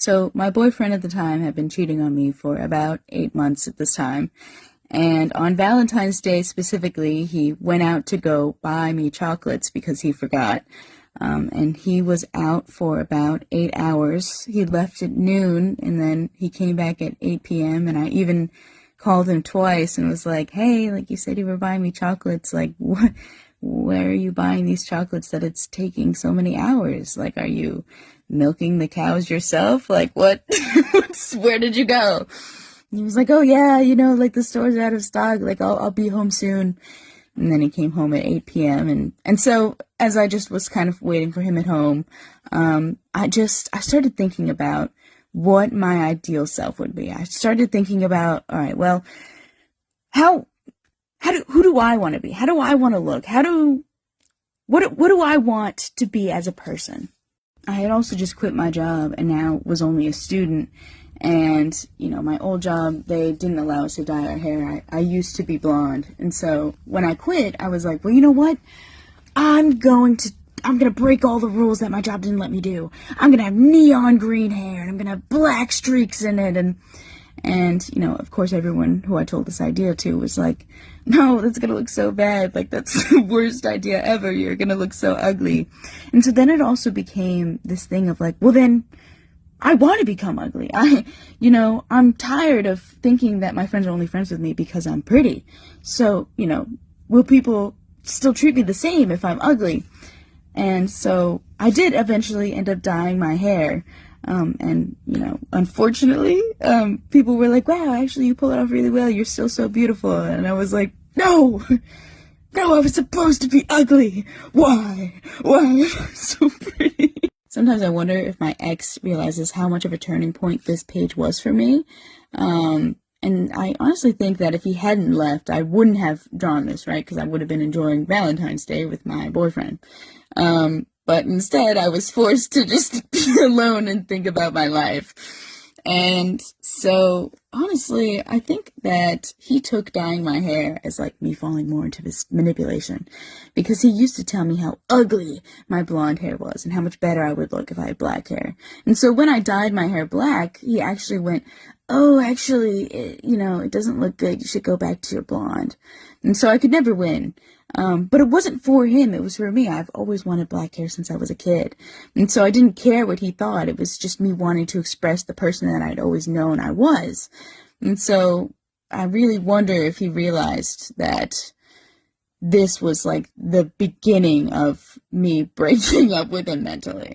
So my boyfriend at the time had been cheating on me for about 8 months at this time. And on Valentine's Day specifically, he went out to go buy me chocolates because he forgot. And he was out for about 8 hours. He left at noon and then he came back at 8 p.m. And I even called him twice and was like, hey, like you said you were buying me chocolates. Like, what? Where are you buying these chocolates that it's taking so many hours? Like, are you milking the cows yourself? Like, what? Where did you go? And he was like, oh yeah, like the store's out of stock. Like, I'll be home soon. And then he came home at 8 p.m. And so as I just was kind of waiting for him at home, I started thinking about what my ideal self would be. I started thinking about, all right, well, who do I want to be? How do I want to look? What do I want to be as a person? I had also just quit my job and now was only a student. And, my old job, they didn't allow us to dye our hair. I used to be blonde. And so when I quit, I was like, well, you know what? I'm going to break all the rules that my job didn't let me do. I'm going to have neon green hair and I'm going to have black streaks in it. And, of course, everyone who I told this idea to was like, no, that's going to look so bad. Like, that's the worst idea ever. You're going to look so ugly. And so then it also became this thing of like, well, then I want to become ugly. I'm tired of thinking that my friends are only friends with me because I'm pretty. So, will people still treat me the same if I'm ugly? And so I did eventually end up dyeing my hair. And, unfortunately, people were like, wow, actually, you pull it off really well. You're still so beautiful. And I was like, no, I was supposed to be ugly. Why am I so pretty? Sometimes I wonder if my ex realizes how much of a turning point this page was for me. And I honestly think that if he hadn't left, I wouldn't have drawn this, right? Because I would have been enjoying Valentine's Day with my boyfriend. But instead, I was forced to just be alone and think about my life. And so, honestly, I think that he took dyeing my hair as like me falling more into this manipulation. Because he used to tell me how ugly my blonde hair was and how much better I would look if I had black hair. And so when I dyed my hair black, he actually went, oh, actually, it doesn't look good. You should go back to your blonde. And so I could never win. But it wasn't for him. It was for me. I've always wanted black hair since I was a kid. And so I didn't care what he thought. It was just me wanting to express the person that I'd always known I was. And so I really wonder if he realized that this was like the beginning of me breaking up with him mentally.